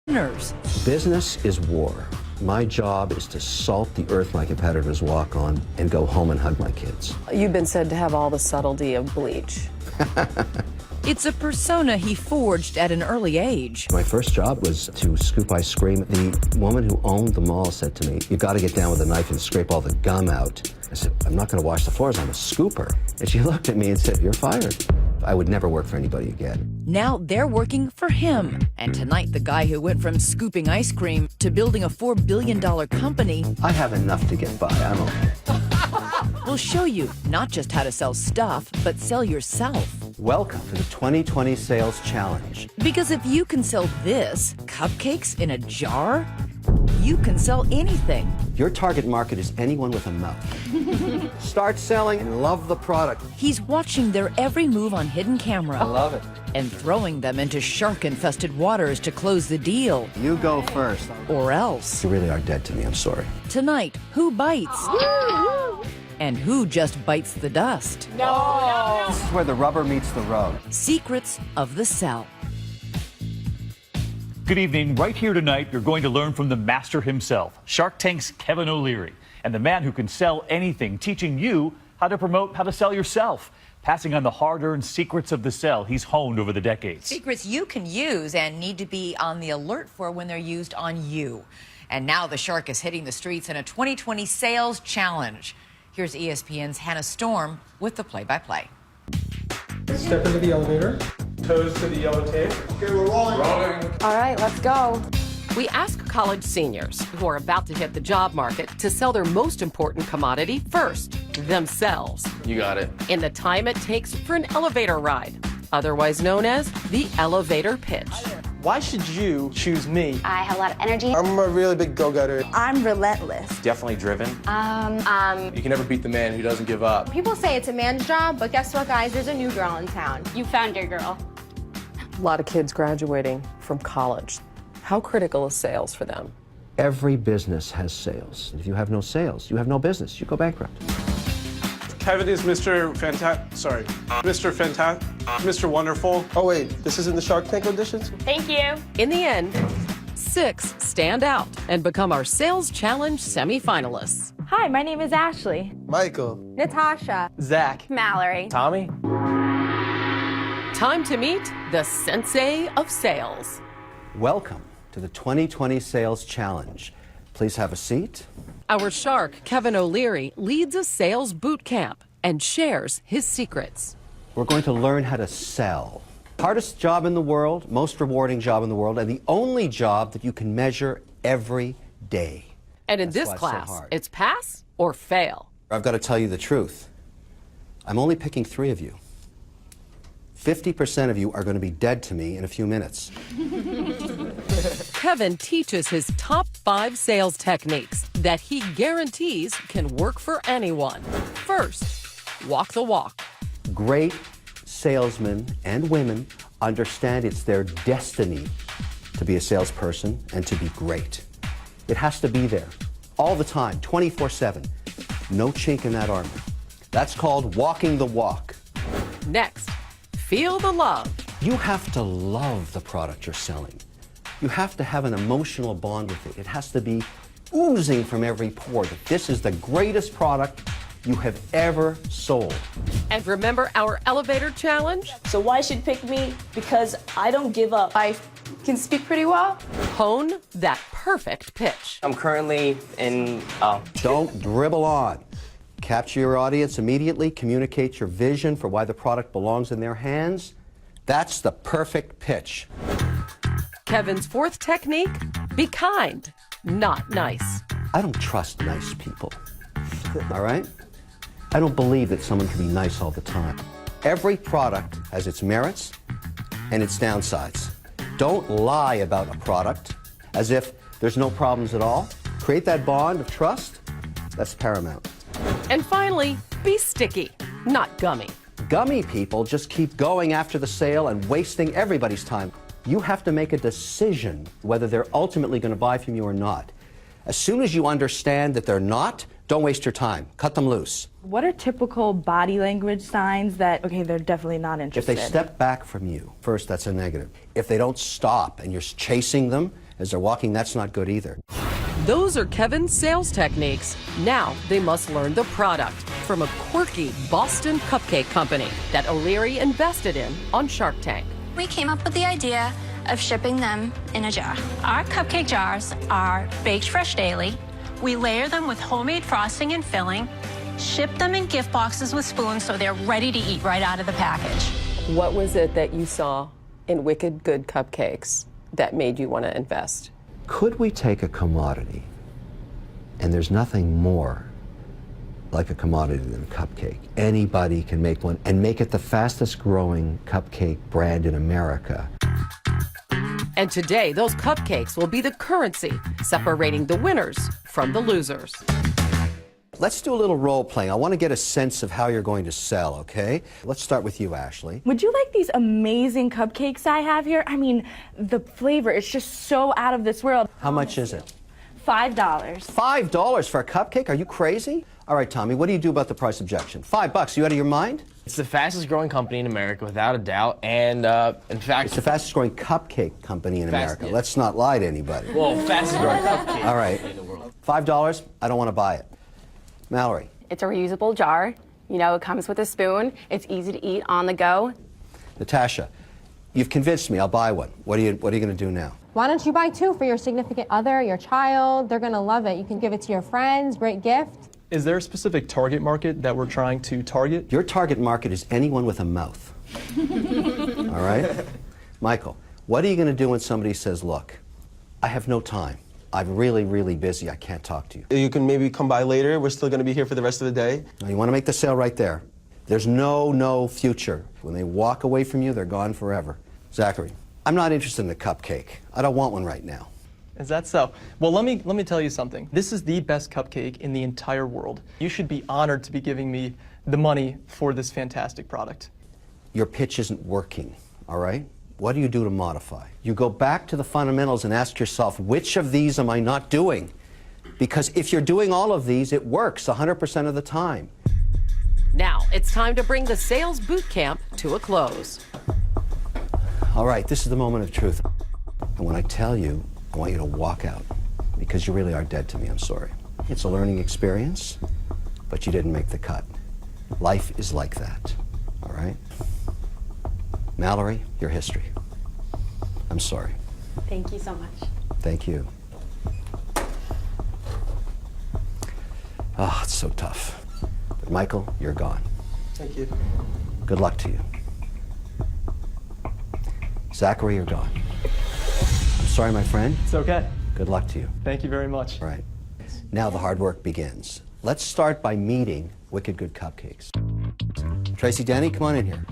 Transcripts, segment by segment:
Business is war. My job is to salt the earth my competitors walk on and go home and hug my kids. You've been said to have all the subtlety of bleach. It's a persona he forged at an early age. My first job was to scoop ice cream. The woman who owned the mall said to me, "You got to get down with a knife and scrape all the gum out." I said, "I'm not going to wash the floors, I'm a scooper." And she looked at me and said, "You're fired." I would never work for anybody again. Now they're working for him. And tonight, the guy who went from scooping ice cream to building a $4 billion company I have enough to get by, I'm okay. will show you not just how to sell stuff, but sell yourself. Welcome to the 2020 Sales Challenge. Because if you can sell this, cupcakes in a jar, you can sell anything. Your target market is anyone with a mouth. Start selling and love the product. He's watching their every move on hidden camera. I love it. And throwing them into shark-infested waters to close the deal. You go first. Or else. You really are dead to me, I'm sorry. Tonight, who bites? And who just bites the dust? No. This is where the rubber meets the road. Secrets of the Sell. Good evening. Right here tonight, you're going to learn from the master himself, Shark Tank's Kevin O'Leary, and the man who can sell anything, teaching you how to promote, how to sell yourself, passing on the hard-earned secrets of the sell he's honed over the decades. Secrets you can use and need to be on the alert for when they're used on you. And now the Shark is hitting the streets in a 2020 sales challenge. Here's ESPN's Hannah Storm with the play-by-play. Step into the elevator. Toes to the yellow tape. Okay, we're rolling. All right, let's go. We ask college seniors who are about to hit the job market to sell their most important commodity first, themselves. You got it. In the time it takes for an elevator ride, otherwise known as the elevator pitch. Why should you choose me? I have a lot of energy. I'm a really big go-getter. I'm relentless. Definitely driven. You can never beat the man who doesn't give up. People say it's a man's job, but guess what, guys? There's a new girl in town. You found your girl. A lot of kids graduating from college. How critical is sales for them? Every business has sales. If you have no sales, you have no business. You go bankrupt. Kevin is Mr. Mr. Wonderful. Oh wait, this isn't the Shark Tank auditions? Thank you. In the end, 6 stand out and become our Sales Challenge semi-finalists. Hi, my name is Ashley. Michael. Natasha. Zach. Mallory. Tommy? Time to meet the Sensei of Sales. Welcome to the 2020 Sales Challenge. Please have a seat. Our shark, Kevin O'Leary, leads a sales boot camp and shares his secrets. We're going to learn how to sell. Hardest job in the world, most rewarding job in the world, and the only job that you can measure every day. And in That's this why it's class, so hard. it's pass or fail. I've got to tell you the truth. I'm only picking 3 of you. 50% of you are going to be dead to me in a few minutes. Kevin teaches his top 5 sales techniques that he guarantees can work for anyone. First, walk the walk. Great salesmen and women understand it's their destiny to be a salesperson and to be great. It has to be there all the time, 24/7. No chink in that armor. That's called walking the walk. Next, feel the love. You have to love the product you're selling. You have to have an emotional bond with it. It has to be oozing from every pore that this is the greatest product you have ever sold. And remember our elevator challenge? So why should pick me? Because I don't give up. I can speak pretty well. Hone that perfect pitch. I'm currently in... Don't dribble on. Capture your audience immediately, communicate your vision for why the product belongs in their hands. That's the perfect pitch. Kevin's 4th technique, be kind, not nice. I don't trust nice people, all right? I don't believe that someone can be nice all the time. Every product has its merits and its downsides. Don't lie about a product as if there's no problems at all. Create that bond of trust. That's paramount. And finally, be sticky, not gummy. Gummy people just keep going after the sale and wasting everybody's time. You have to make a decision whether they're ultimately going to buy from you or not. As soon as you understand that they're not, don't waste your time. Cut them loose. What are typical body language signs that, okay, they're definitely not If interested? they step back from you, first, that's a negative. If they don't stop and you're chasing them as they're walking, that's not good either. Those are Kevin's sales techniques. Now they must learn the product from a quirky Boston cupcake company that O'Leary invested in on Shark Tank. We came up with the idea of shipping them in a jar. Our cupcake jars are baked fresh daily. We layer them with homemade frosting and filling, ship them in gift boxes with spoons so they're ready to eat right out of the package. What was it that you saw in Wicked Good Cupcakes that made you want to invest? Could we take a commodity, and there's nothing more like a commodity than a cupcake. Anybody can make one and make it the fastest growing cupcake brand in America. And today, those cupcakes will be the currency, separating the winners from the losers. Let's do a little role playing. I want to get a sense of how you're going to sell, okay? Let's start with you, Ashley. Would you like these amazing cupcakes I have here? I mean, the flavor is just so out of this world. How much is it? $5. $5 for a cupcake? Are you crazy? All right, Tommy, what do you do about the price objection? $5, you out of your mind? It's the fastest growing company in America, without a doubt, and in fact... It's the fastest growing cupcake company in America. Yeah. Let's not lie to anybody. Well, fastest growing cupcake All right, in the world. $5, I don't want to buy it. Mallory. It's a reusable jar. You know, it comes with a spoon. It's easy to eat on the go. Natasha, you've convinced me, I'll buy one. What are you going to do now? Why don't you buy two for your significant other, your child? They're going to love it. You can give it to your friends, great gift. Is there a specific target market that we're trying to target? Your target market is anyone with a mouth. All right? Michael, what are you going to do when somebody says, look, I have no time. I'm really, really busy. I can't talk to you. You can maybe come by later. We're still going to be here for the rest of the day. Now, you want to make the sale right there. There's no future. When they walk away from you, they're gone forever. Zachary, I'm not interested in a cupcake. I don't want one right now. Is that so? Well, let me tell you something. This is the best cupcake in the entire world. You should be honored to be giving me the money for this fantastic product. Your pitch isn't working, all right? What do you do to modify? You go back to the fundamentals and ask yourself, which of these am I not doing? Because if you're doing all of these, it works 100% of the time. Now, it's time to bring the sales boot camp to a close. All right, this is the moment of truth. And when I tell you, I want you to walk out, because you really are dead to me, I'm sorry. It's a learning experience, but you didn't make the cut. Life is like that, all right? Mallory, your history. I'm sorry. Thank you so much. Thank you. Oh, it's so tough. But Michael, you're gone. Thank you. Good luck to you. Zachary, you're gone. I'm sorry, my friend. It's okay. Good luck to you. Thank you very much. All right. Now the hard work begins. Let's start by meeting Wicked Good Cupcakes. Tracy, Danny, come on in here.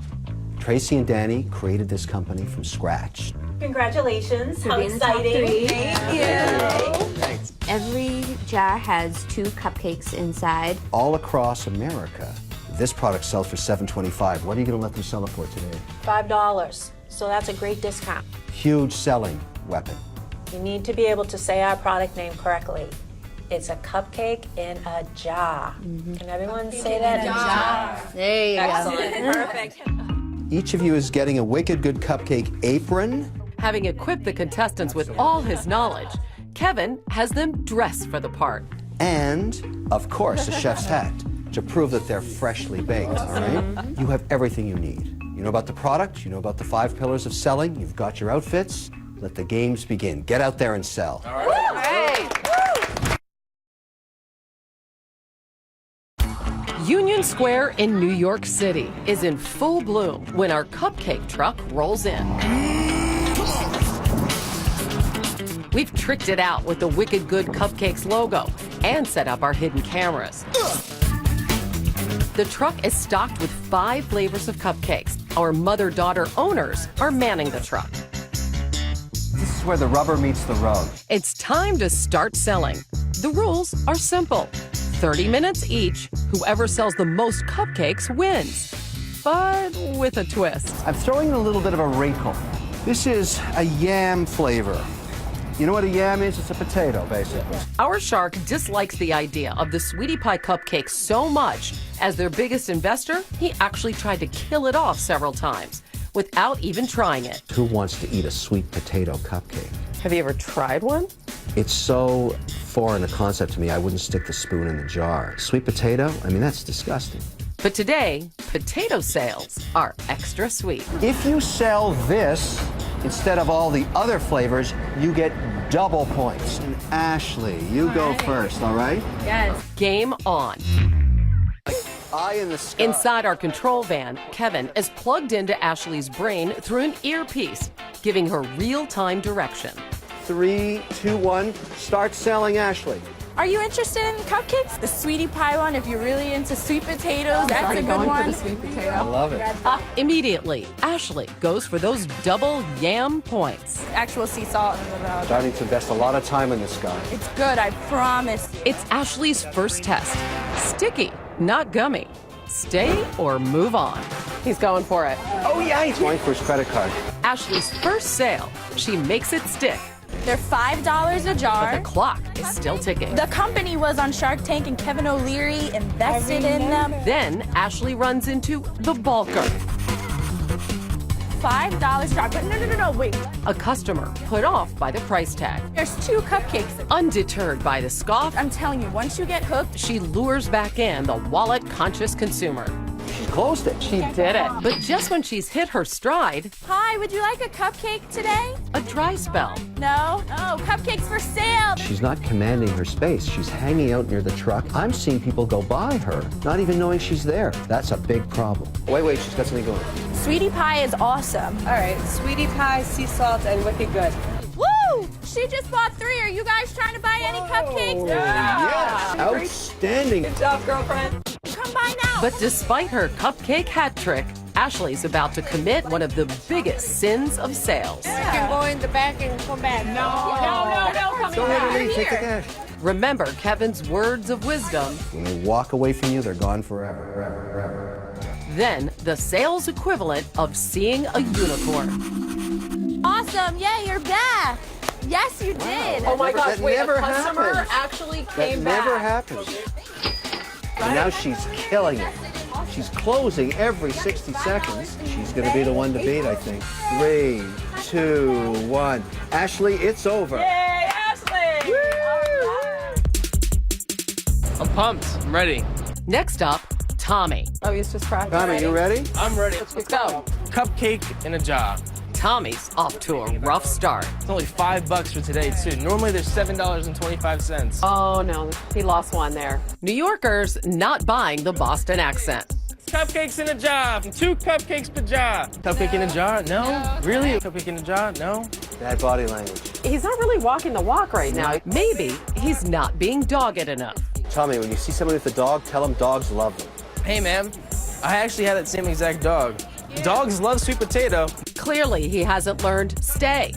Tracy and Danny created this company from scratch. Congratulations. How exciting. Thank you. Thanks. Every jar has 2 cupcakes inside. All across America, this product sells for $7.25. What are you going to let them sell it for today? $5. So that's a great discount. Huge selling weapon. You need to be able to say our product name correctly. It's a cupcake in a jar. Can everyone say that? Jar. There you go. Excellent. Perfect. Each of you is getting a Wicked Good Cupcake apron. Having equipped the contestants with all his knowledge, Kevin has them dress for the part. And, of course, a chef's hat to prove that they're freshly baked, all right? You have everything you need. You know about the product, you know about the 5 pillars of selling, you've got your outfits. Let the games begin. Get out there and sell. All right. Union Square in New York City is in full bloom when our cupcake truck rolls in. We've tricked it out with the Wicked Good Cupcakes logo and set up our hidden cameras. The truck is stocked with 5 flavors of cupcakes. Our mother-daughter owners are manning the truck. This is where the rubber meets the road. It's time to start selling. The rules are simple. 30 minutes each. Whoever sells the most cupcakes wins. But with a twist. I'm throwing in a little bit of a wrinkle. This is a yam flavor. You know what a yam is? It's a potato, basically. Our shark dislikes the idea of the Sweetie Pie cupcake so much. As their biggest investor, he actually tried to kill it off several times without even trying it. Who wants to eat a sweet potato cupcake? Have you ever tried one? It's so foreign a concept to me, I wouldn't stick the spoon in the jar. Sweet potato? I mean, that's disgusting. But today, potato sales are extra sweet. If you sell this instead of all the other flavors, you get double points. And Ashley, you go first, all right? Yes. Game on. Eye in the sky. Inside our control van, Kevin is plugged into Ashley's brain through an earpiece, giving her real-time direction. 3, 2, 1, start selling, Ashley. Are you interested in cupcakes? The sweetie pie one, if you're really into sweet potatoes, that's a good one. sweet potato. I love it. Immediately, Ashley goes for those double yam points. Actual sea salt in the middle. Starting to invest a lot of time in this guy. It's good, I promise. It's Ashley's first test. Sticky, not gummy. Stay or move on. He's going for it. Oh, yeah, he's going for his credit card. Ashley's first sale. She makes it stick. They're $5 a jar. But the clock is still ticking. The company was on Shark Tank and Kevin O'Leary invested in them. Then Ashley runs into the bulker. $5 a jar. But no, wait. A customer put off by the price tag. There's 2 cupcakes. Undeterred by the scoff, I'm telling you, once you get hooked, she lures back in the wallet-conscious consumer. She's closed it. She did it. But just when she's hit her stride, hi, would you like a cupcake today? a dry spell. No? Oh, cupcakes for sale. She's not commanding her space. She's hanging out near the truck. I'm seeing people go by her, not even knowing she's there. That's a big problem. Wait, she's got something going. Sweetie pie is awesome. All right, sweetie pie, sea salt, and wicked good. Woo! She just bought 3. Are you guys trying to buy any cupcakes? Yes, outstanding. Good job, girlfriend. Come by now. But despite her cupcake hat trick, Ashley's about to commit one of the biggest sins of sales. You can go in the back and come back. No, Go ahead and leave. Take the cash. Remember Kevin's words of wisdom. When they walk away from you, they're gone forever. Then the sales equivalent of seeing a unicorn. Awesome. Yay, you're back. Yes, you did. Oh my gosh, That wait, never a customer happens. actually That came back. never happens. And now she's killing it. She's closing every 60 seconds. She's going to be the one to beat, I think. 3, 2, 1. Ashley, it's over. Yay, Ashley! I'm pumped. I'm ready. Next up, Tommy. Oh, he's just cracking. Tommy, you ready? I'm ready. Let's go. Cupcake in a jar. Tommy's off to a rough start. It's only $5 for today, too. Normally, they're $7.25. Oh, no, he lost one there. New Yorkers not buying the Boston accent. Cupcakes in a jar. 2 cupcakes per jar. Cupcake in a jar? No. Really? Cupcake in a jar? No. Bad body language. He's not really walking the walk right now. Maybe he's not being dogged enough. Tommy, when you see somebody with a dog, tell them dogs love them. Hey, ma'am. I actually had that same exact dog. Dogs love sweet potato. Clearly, he hasn't learned stay.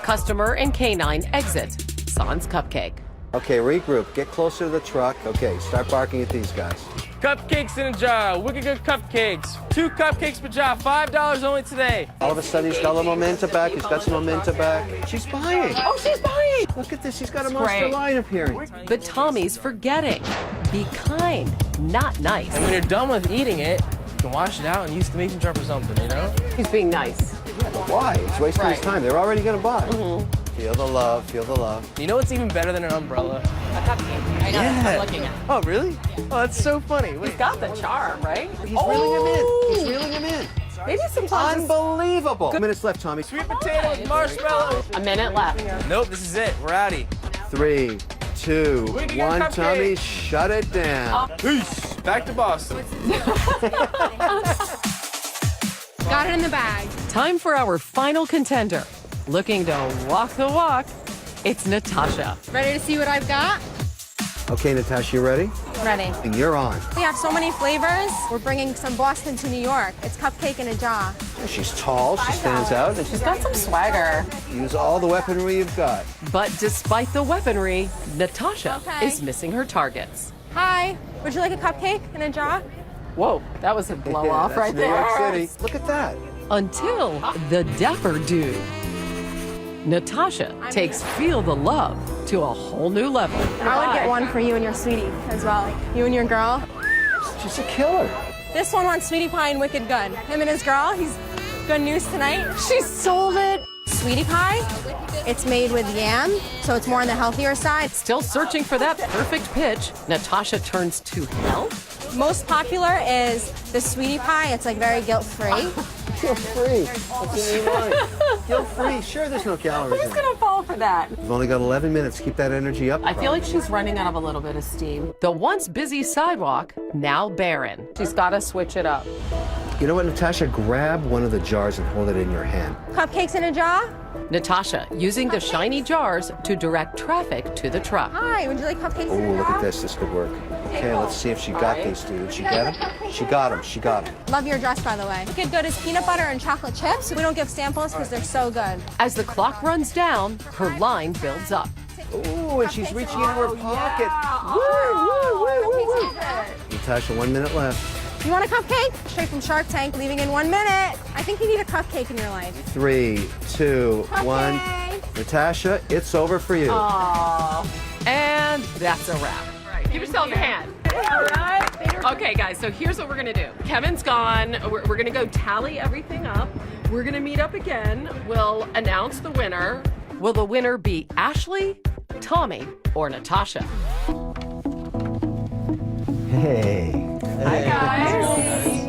Customer and canine exit. Sans cupcake. Okay, regroup. Get closer to the truck. Okay, start barking at these guys. Cupcakes in a jar. Wicked good cupcakes. 2 cupcakes per jar. $5 only today. All of a sudden, he's got a little momentum back. He's got some momentum back. She's buying. Oh, she's buying. Look at this. She's got a monster line appearing. But Tommy's forgetting. Be kind, not nice. And when you're done with eating it, you can wash it out and use the mason jar for something, you know? He's being nice. Yeah, but why? He's wasting his time. They're already going to buy. Feel the love. Feel the love. You know what's even better than an umbrella? A cupcake. I know, Yeah. I'm looking at it. Oh, really? Oh, that's so funny. Wait. He's got the charm, right? He's reeling him in. He's reeling him in. Maybe sometimes. Unbelievable. 2 minutes left, Tommy. Sweet potato with marshmallows. A minute left. Nope, this is it. We're outie. 3, 2, Wicked good 1. cupcake. Tommy, shut it down. Peace. Back to Boston. Got it in the bag. Time for our final contender. Looking to walk the walk, it's Natasha. Ready to see what I've got? Okay, Natasha, you ready? Ready. You're on. We have so many flavors. We're bringing some Boston to New York. It's cupcake in a jar. She's tall. She stands out. And She's got some swagger. use all the weaponry you've got. But despite the weaponry, Natasha Okay. is missing her targets. Hi. Would you like a cupcake in a jar? Whoa, that was a blow off That's right New there. York City. Look at that. Until the dapper dude. Natasha takes Feel the Love to a whole new level. I would get one for you and your sweetie as well. You and your girl. She's a killer. This one wants sweetie pie and wicked good. Him and his girl, he's good news tonight. She sold it sweetie pie. It's made with yam, so it's more on the healthier side. Still searching for that perfect pitch, Natasha turns to health. Most popular is the sweetie pie. It's like very guilt-free. Guilt-free. What's in your mind? Guilt-free. Sure, there's no calories in it. gonna fall for that? You've only got 11 minutes. Keep that energy up. I feel like she's running out of a little bit of steam. The once busy sidewalk, now barren. She's got to switch it up. You know what, Natasha? Grab one of the jars and hold it in your hand. Cupcakes in a jar? Natasha using the shiny jars to direct traffic to the truck. Hi, would you like cupcakes Oh, in a jar? look at this. This could work. Okay, let's see if she got these, dude. Did she get them? She got them. She got them. Love your dress, by the way. You could go to peanut butter and chocolate chips. We don't give samples because they're so good. As the clock runs down, her line builds up. Ooh, and she's reaching into her pocket. Natasha, 1 minute left. You want a cupcake? Straight from Shark Tank, leaving in 1 minute. I think you need a cupcake in your life. 3, 2, 1. Natasha, it's over for you. Aww. And that's a wrap. Give yourself a hand. All right. Okay, guys, so here's what we're going to do. Kevin's gone. We're going to go tally everything up. We're going to meet up again. We'll announce the winner. Will the winner be Ashley, Tommy, or Natasha? Hey. Hi, guys.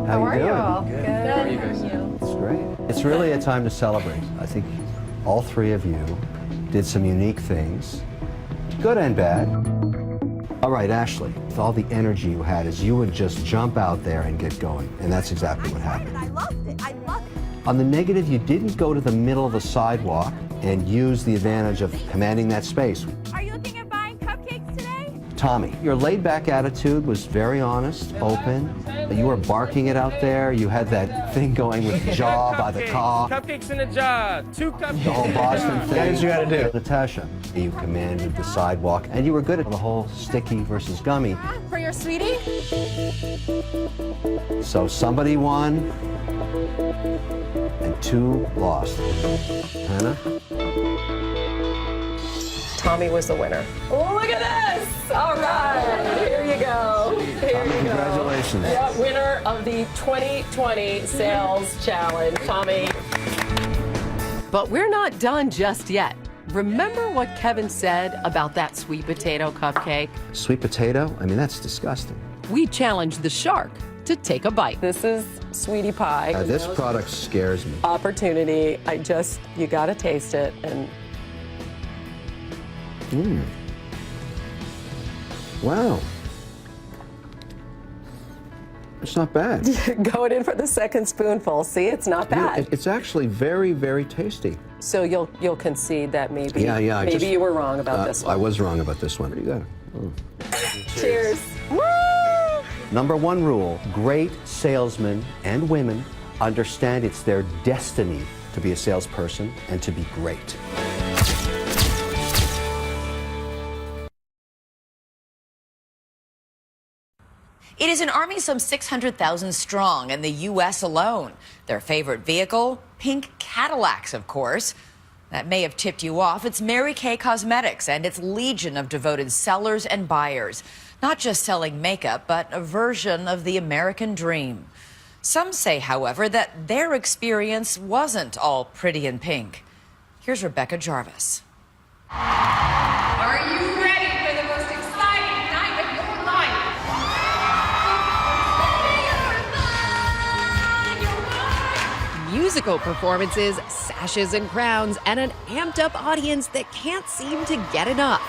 How are you? Good. Good. How are you guys? It's great. It's really a time to celebrate. I think all three of you did some unique things, good and bad. All right, Ashley, with all the energy you had, is you would just jump out there and get going, and that's exactly what happened. I loved it. I loved it. On the negative, you didn't go to the middle of the sidewalk and use the advantage of commanding that space. Are you looking at buying cupcakes today? Tommy, your laid-back attitude was very honest, open. You were barking it out there. You had that thing going with jaw by the car. Cupcakes in a jar. 2 cupcakes. The whole Boston thing. That's what you gotta do. Natasha, you commanded the sidewalk, and you were good at the whole sticky versus gummy. For your sweetie? So somebody won, and 2 lost. Hannah? Tommy was the winner. Oh, look at this! All right, here you go. Here Tommy, you go. congratulations. Yeah, winner of the 2020 Sales Challenge, Tommy. But we're not done just yet. Remember what Kevin said about that sweet potato cupcake? Sweet potato? I mean, that's disgusting. We challenged the shark to take a bite. This is sweetie pie. This product scares me. Opportunity. You gotta taste it and Wow. It's not bad. going in for the second spoonful. See, it's not bad. It's actually very, very tasty. So you'll concede that maybe Yeah. you were wrong about this one. I was wrong about this one. What do you got? Cheers. Woo! Number 1 rule, great salesmen and women understand it's their destiny to be a salesperson and to be great. It is an army some 600,000 strong in the U.S. alone. Their favorite vehicle? Pink Cadillacs, of course. That may have tipped you off. It's Mary Kay Cosmetics and its legion of devoted sellers and buyers. Not just selling makeup, but a version of the American dream. Some say, however, that their experience wasn't all pretty and pink. Here's Rebecca Jarvis. Are you ready for the most exciting night of your life? Musical performances, sashes and crowns, and an amped-up audience that can't seem to get enough.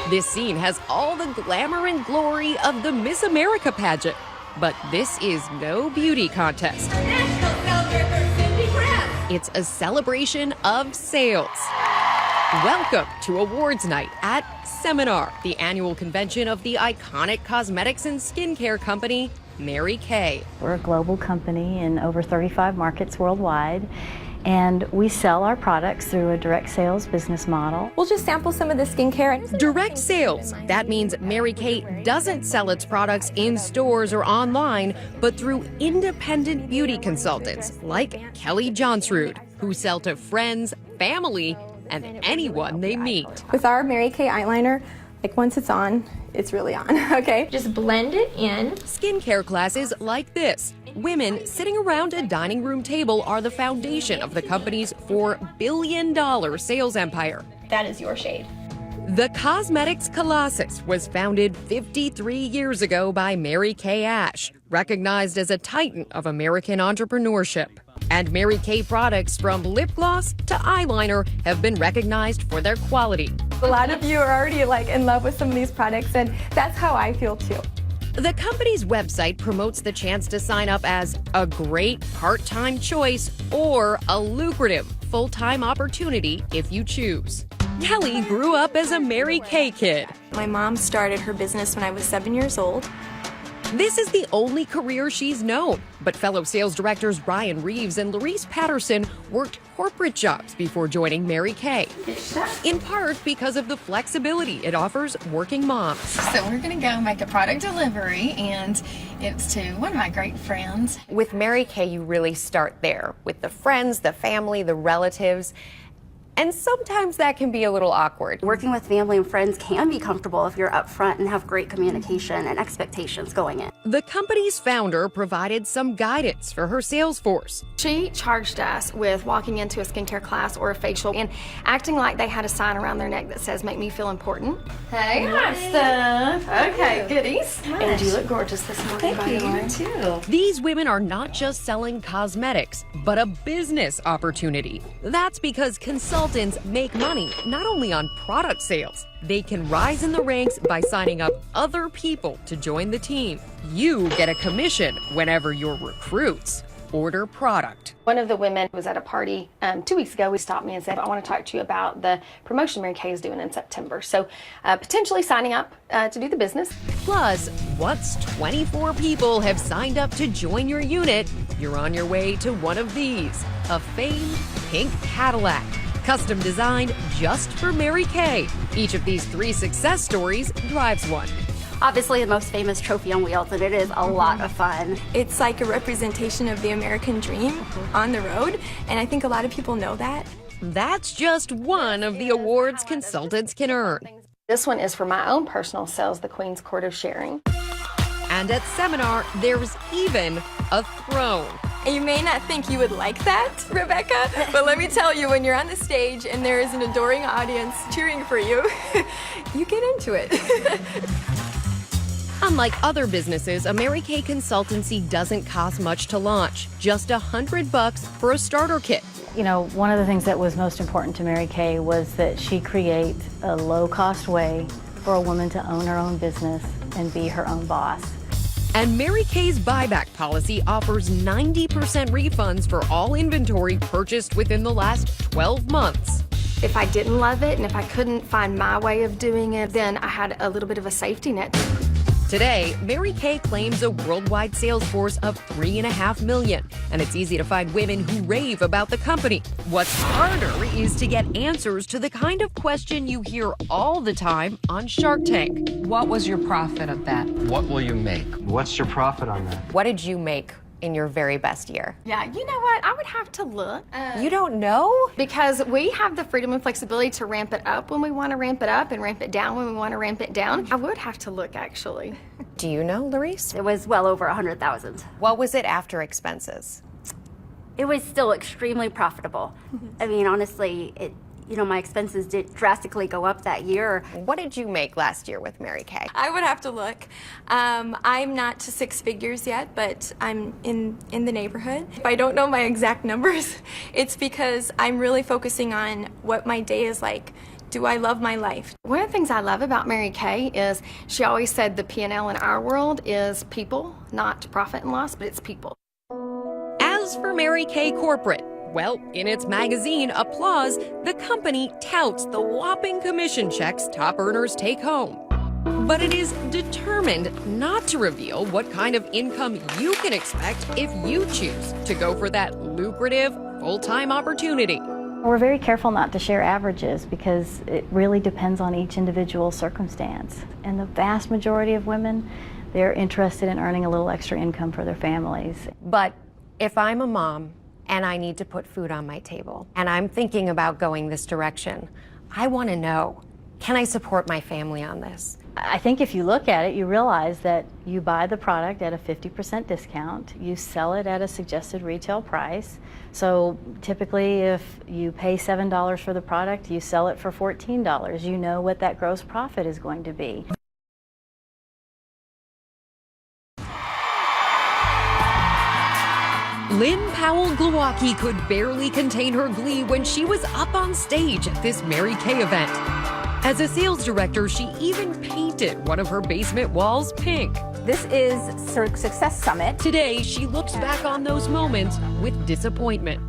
This scene has all the glamour and glory of the Miss America pageant, but this is no beauty contest. It's a celebration of sales. Welcome to Awards Night at Seminar, the annual convention of the iconic cosmetics and skincare company, Mary Kay. We're a global company in over 35 markets worldwide, and we sell our products through a direct sales business model. We'll just sample some of the skincare. Direct sales. That means Mary Kay doesn't sell its products in stores or online, but through independent beauty consultants like Kelly Johnsrud, who sell to friends, family, and anyone they meet. With our Mary Kay eyeliner, like once it's on, it's really on, okay? Just blend it in. Skincare classes like this, women sitting around a dining room table are the foundation of the company's $4 billion sales empire. That is your shade. The Cosmetics Colossus was founded 53 years ago by Mary Kay Ash, recognized as a titan of American entrepreneurship. And Mary Kay products from lip gloss to eyeliner have been recognized for their quality. A lot of you are already in love with some of these products, and that's how I feel too. The company's website promotes the chance to sign up as a great part-time choice or a lucrative full-time opportunity if you choose. Kelly grew up as a Mary Kay kid. My mom started her business when I was 7 years old. This is the only career she's known, but fellow sales directors Ryan Reeves and Larice Patterson worked corporate jobs before joining Mary Kay, in part because of the flexibility it offers working moms. So we're gonna go make a product delivery, and it's to one of my great friends. With Mary Kay, you really start there with the friends, the family, the relatives. And sometimes that can be a little awkward. Working with family and friends can be comfortable if you're upfront and have great communication and expectations going in. The company's founder provided some guidance for her sales force. She charged us with walking into a skincare class or a facial and acting like they had a sign around their neck that says, "Make me feel important." Hey, hot stuff. Okay, goodies. And you look gorgeous this morning, by the way. Too. These women are not just selling cosmetics, but a business opportunity. That's because consultants make money not only on product sales, they can rise in the ranks by signing up other people to join the team. You get a commission whenever your recruits order product. One of the women was at a party 2 weeks ago. He stopped me and said, "I want to talk to you about the promotion Mary Kay is doing in September." So potentially signing up to do the business. Plus, once 24 people have signed up to join your unit, you're on your way to one of these, a famed pink Cadillac. Custom designed just for Mary Kay. Each of these 3 success stories drives one. Obviously the most famous trophy on wheels, and it is a lot of fun. It's like a representation of the American dream on the road, and I think a lot of people know that. That's just one of the awards consultants can earn. This one is for my own personal sales, the Queen's Court of Sharing. And at seminar, there's even a throne. And you may not think you would like that, Rebecca, but let me tell you, when you're on the stage and there is an adoring audience cheering for you, you get into it. Unlike other businesses, a Mary Kay consultancy doesn't cost much to launch, just $100 for a starter kit. You know, one of the things that was most important to Mary Kay was that she create a low-cost way for a woman to own her own business and be her own boss. And Mary Kay's buyback policy offers 90% refunds for all inventory purchased within the last 12 months. If I didn't love it and if I couldn't find my way of doing it, then I had a little bit of a safety net. Today, Mary Kay claims a worldwide sales force of 3.5 million, and it's easy to find women who rave about the company. What's harder is to get answers to the kind of question you hear all the time on Shark Tank. What was your profit of that? What will you make? What's your profit on that? What did you make in your very best year? Yeah, you know what? I would have to look. You don't know? Because we have the freedom and flexibility to ramp it up when we want to ramp it up and ramp it down when we want to ramp it down. I would have to look, actually. Do you know, Larice? It was well over 100,000. What was it after expenses? It was still extremely profitable. I mean, honestly, my expenses did drastically go up that year. What did you make last year with Mary Kay? I would have to look. I'm not to 6 figures yet, but I'm in the neighborhood. If I don't know my exact numbers, it's because I'm really focusing on what my day is like. Do I love my life? One of the things I love about Mary Kay is she always said the P&L in our world is people, not profit and loss, but it's people. As for Mary Kay Corporate, well, in its magazine, Applause, the company touts the whopping commission checks top earners take home. But it is determined not to reveal what kind of income you can expect if you choose to go for that lucrative full-time opportunity. We're very careful not to share averages because it really depends on each individual circumstance. And the vast majority of women, they're interested in earning a little extra income for their families. But if I'm a mom and I need to put food on my table and I'm thinking about going this direction, I want to know, can I support my family on this? I think if you look at it, you realize that you buy the product at a 50% discount, you sell it at a suggested retail price. So typically if you pay $7 for the product, you sell it for $14. You know what that gross profit is going to be. Lynn Powell-Glowacki could barely contain her glee when she was up on stage at this Mary Kay event. As a sales director, she even painted one of her basement walls pink. This is Success Summit. Today, she looks back on those moments with disappointment.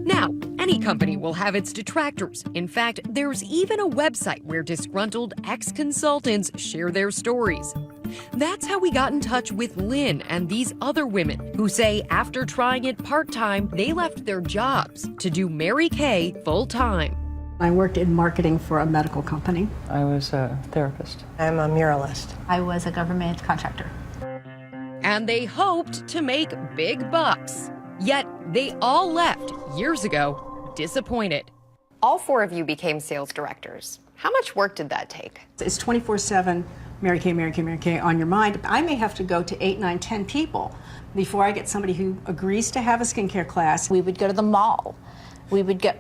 Now, any company will have its detractors. In fact, there's even a website where disgruntled ex-consultants share their stories. That's how we got in touch with Lynn and these other women who say after trying it part-time, they left their jobs to do Mary Kay full-time. I worked in marketing for a medical company. I was a therapist. I'm a muralist. I was a government contractor. And they hoped to make big bucks. Yet they all left years ago disappointed. All 4 of you became sales directors. How much work did that take? It's 24/7 Mary Kay, Mary Kay, Mary Kay on your mind. I may have to go to 8, 9, 10 people before I get somebody who agrees to have a skincare class. We would go to the mall. We would go,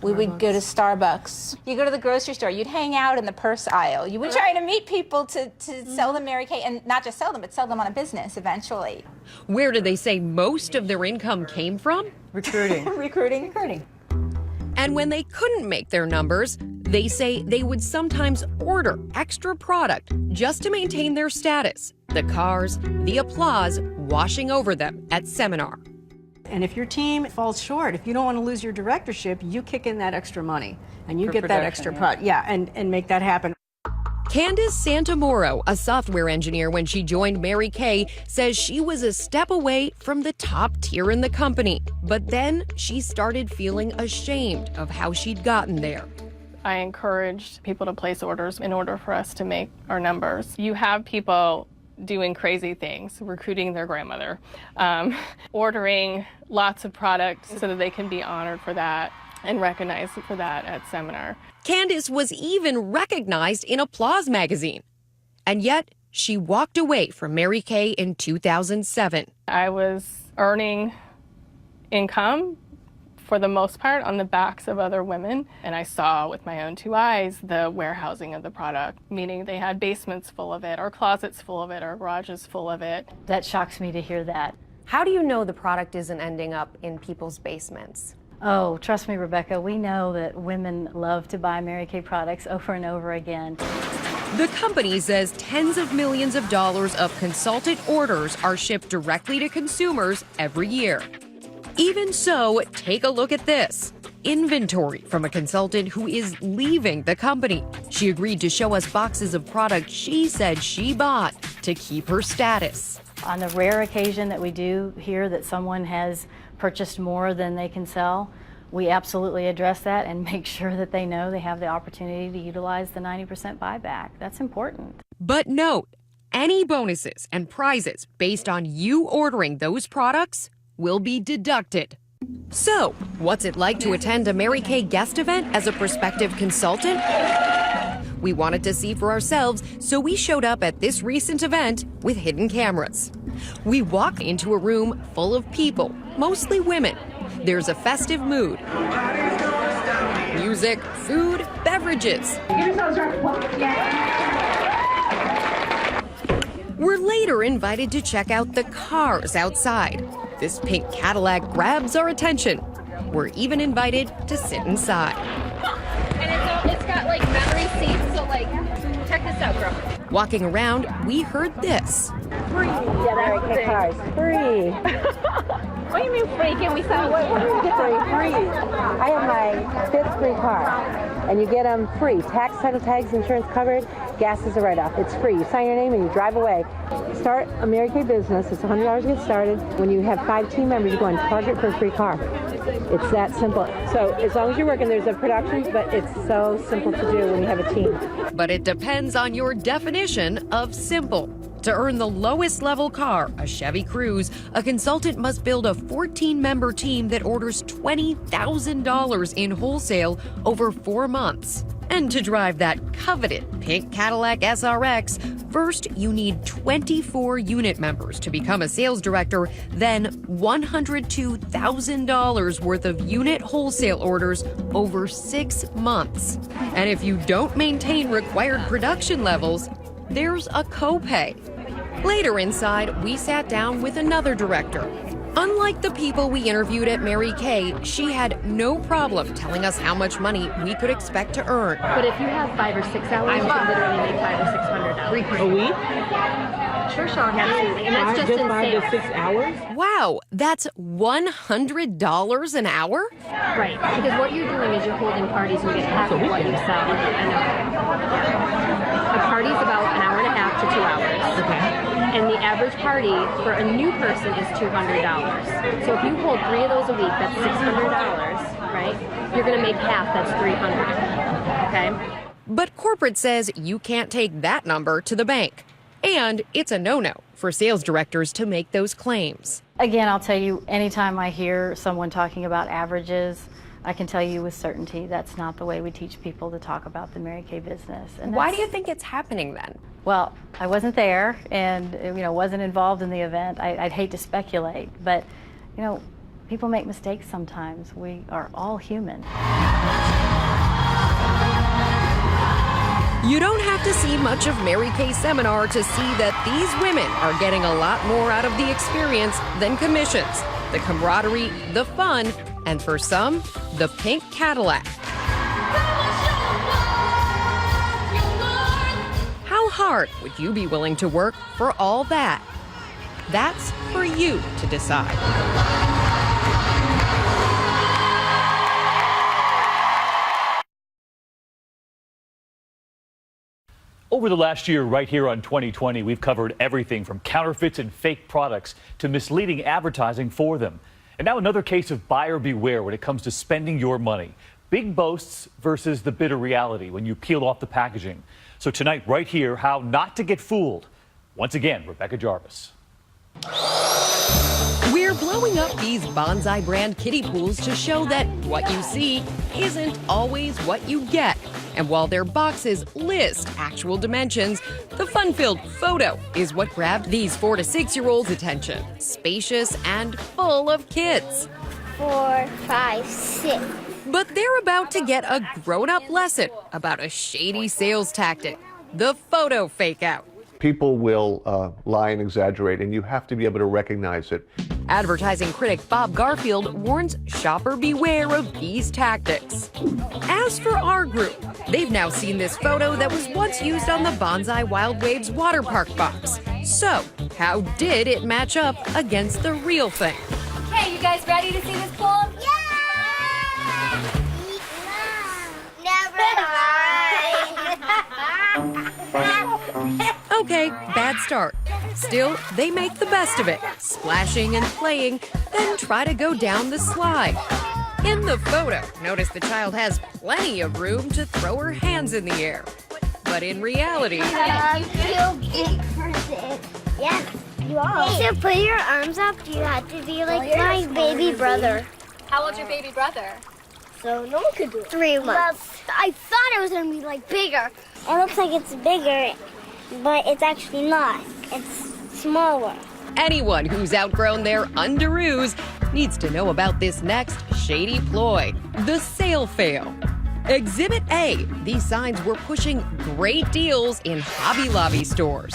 we would go to Starbucks. You go to the grocery store, you'd hang out in the purse aisle. You would try to meet people to sell them Mary Kay, and not just sell them, but sell them on a business eventually. Where do they say most of their income came from? Recruiting. Recruiting. And when they couldn't make their numbers, they say they would sometimes order extra product just to maintain their status. The cars, the applause washing over them at seminar. And if your team falls short, if you don't want to lose your directorship, you kick in that extra money and you get that extra product. Yeah, and make that happen. Candace Santamoro, a software engineer when she joined Mary Kay, says she was a step away from the top tier in the company. But then she started feeling ashamed of how she'd gotten there. I encouraged people to place orders in order for us to make our numbers. You have people doing crazy things, recruiting their grandmother, ordering lots of products so that they can be honored for that and recognized for that at seminar. Candace was even recognized in Applause magazine. And yet, she walked away from Mary Kay in 2007. I was earning income for the most part on the backs of other women, and I saw with my own 2 eyes the warehousing of the product, meaning they had basements full of it, or closets full of it, or garages full of it. That shocks me to hear that. How do you know the product isn't ending up in people's basements? Oh, trust me, Rebecca, we know that women love to buy Mary Kay products over and over again. The company says tens of millions of dollars of consultant orders are shipped directly to consumers every year. Even so, take a look at this. Inventory from a consultant who is leaving the company. She agreed to show us boxes of product she said she bought to keep her status. On the rare occasion that we do hear that someone has purchased more than they can sell, we absolutely address that and make sure that they know they have the opportunity to utilize the 90% buyback. That's important. But note, any bonuses and prizes based on you ordering those products will be deducted. So, what's it like to attend a Mary Kay guest event as a prospective consultant? We wanted to see for ourselves, so we showed up at this recent event with hidden cameras. We walk into a room full of people, mostly women. There's a festive mood. Music, food, beverages. We're later invited to check out the cars outside. This pink Cadillac grabs our attention. We're even invited to sit inside. And it's got like memory seats, so like, check this out, girl. Walking around, we heard this. Free. Yeah, Mary Kay cars. Free. What do you mean free? Can we sell Free. I have my 5th free car, and you get them free. Tax, title tags, insurance covered, gas is a write-off. It's free. You sign your name and you drive away. Start a Mary Kay business. It's $100 to get started. When you have 5 team members, you go on Target for a free car. It's that simple. So as long as you're working, there's a production, but it's so simple to do when you have a team. But it depends on your definition of simple. To earn the lowest level car, a Chevy Cruze, a consultant must build a 14-member team that orders $20,000 in wholesale over 4 months. And to drive that coveted pink Cadillac SRX, first you need 24 unit members to become a sales director, then $102,000 worth of unit wholesale orders over 6 months. And if you don't maintain required production levels, there's a copay. Later inside, we sat down with another director. Unlike the people we interviewed at Mary Kay, she had no problem telling us how much money we could expect to earn. But if you have 5 or 6 hours, you can literally make $500 or $600 A week? Sure, Sean, absolutely. And that's just in 5 sales. to 6 hours? Wow, that's $100 an hour? Right, because what you're doing is you're holding parties and you get half of what you sell. A party's about an hour and a half to 2 hours. Okay. And the average party for a new person is $200. So if you hold 3 of those a week, that's $600, right? You're going to make half, that's $300, okay? But corporate says you can't take that number to the bank. And it's a no-no for sales directors to make those claims. Again, I'll tell you, anytime I hear someone talking about averages, I can tell you with certainty that's not the way we teach people to talk about the Mary Kay business. And Why do you think it's happening then? Well, I wasn't there and wasn't involved in the event. I'd hate to speculate, but people make mistakes sometimes. We are all human. You don't have to see much of Mary Kay's seminar to see that these women are getting a lot more out of the experience than commissions, the camaraderie, the fun, and for some, the pink Cadillac. How hard would you be willing to work for all that? That's for you to decide. Over the last year, right here on 2020, we've covered everything from counterfeits and fake products to misleading advertising for them. And now another case of buyer beware when it comes to spending your money. Big boasts versus the bitter reality when you peel off the packaging. So tonight, right here, how not to get fooled. Once again, Rebecca Jarvis. We're blowing up these Bonsai brand kiddie pools to show that what you see isn't always what you get. And while their boxes list actual dimensions, the fun-filled photo is what grabbed these 4 to 6-year-olds' attention. Spacious and full of kids. 4, 5, 6. But they're about to get a grown-up lesson about a shady sales tactic, the photo fake-out. People will lie and exaggerate, and you have to be able to recognize it. Advertising critic Bob Garfield warns shopper beware of these tactics. As for our group, they've now seen this photo that was once used on the Bonsai Wild Waves water park box. So, how did it match up against the real thing? Okay, you guys ready to see this pool? Yeah! Never mind. Okay, bad start. Still, they make the best of it, splashing and playing, then try to go down the slide. In the photo, notice the child has plenty of room to throw her hands in the air. But in reality... I'm too big for this. Yes, you are. To put your arms up, you have to be like my baby brother. How old's your baby brother? So no one could do it. 3 months. I thought it was going to be like bigger. It looks like it's bigger, but it's actually not. It's smaller. Anyone who's outgrown their underoos needs to know about this next shady ploy, the sale fail. Exhibit A, these signs were pushing great deals in Hobby Lobby stores.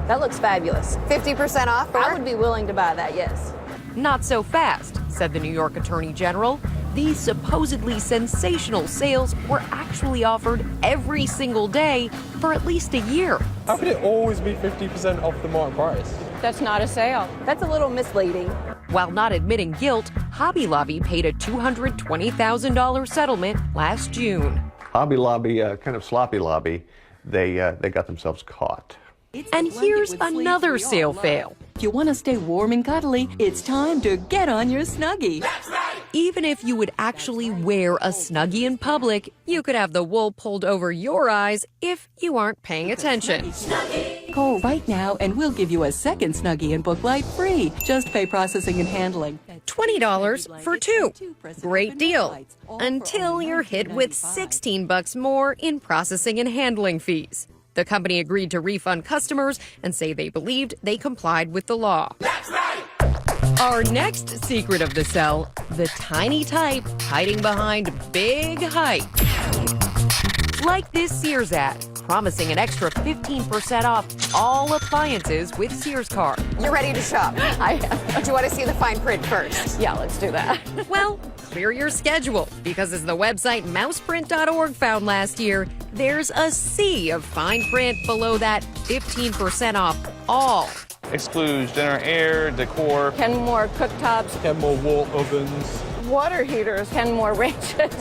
That looks fabulous. 50% off? I would be willing to buy that, yes. Not so fast, said the New York Attorney General. These supposedly sensational sales were actually offered every single day for at least a year. How could it always be 50% off the market price? That's not a sale. That's a little misleading. While not admitting guilt, Hobby Lobby paid a $220,000 settlement last June. Hobby Lobby, kind of sloppy lobby, they got themselves caught. And here's another sale fail. If you want to stay warm and cuddly, it's time to get on your Snuggie. Even if you would actually wear a Snuggie in public, you could have the wool pulled over your eyes if you aren't paying attention. Call right now and we'll give you a second Snuggie and Book Light free. Just pay processing and handling. $20 for 2. Great deal. Until you're hit with $16 more in processing and handling fees. The company agreed to refund customers and say they believed they complied with the law. Our next secret of the cell, the tiny type hiding behind big hype. Like this Sears ad, promising an extra 15% off all appliances with Sears card. You're ready to shop. I am. Do you want to see the fine print first? Yeah, let's do that. Well, clear your schedule, because as the website mouseprint.org found last year, there's a sea of fine print below that 15% off all. Excludes dinner air, decor. 10 more cooktops. 10 more wall ovens. Water heaters. 10 more ranges.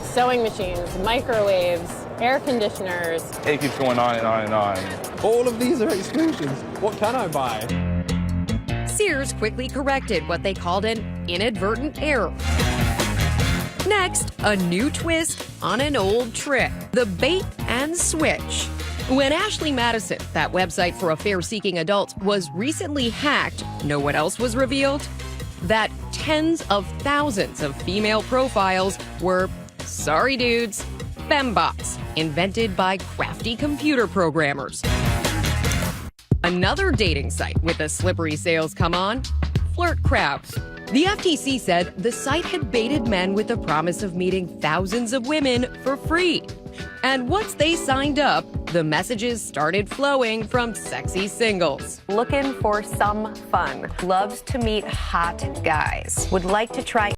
Sewing machines, microwaves, air conditioners. It keeps going on and on and on. All of these are exclusions. What can I buy? Sears quickly corrected what they called an inadvertent error. Next, a new twist on an old trick, the bait and switch. When Ashley Madison, that website for affair-seeking adults, was recently hacked, know what else was revealed? That tens of thousands of female profiles were, sorry dudes, fembots, invented by crafty computer programmers. Another dating site with a slippery sales come on, Flirt Crowd. The FTC said the site had baited men with the promise of meeting thousands of women for free. And once they signed up, the messages started flowing from sexy singles. Looking for some fun. Loves to meet hot guys. Would like to try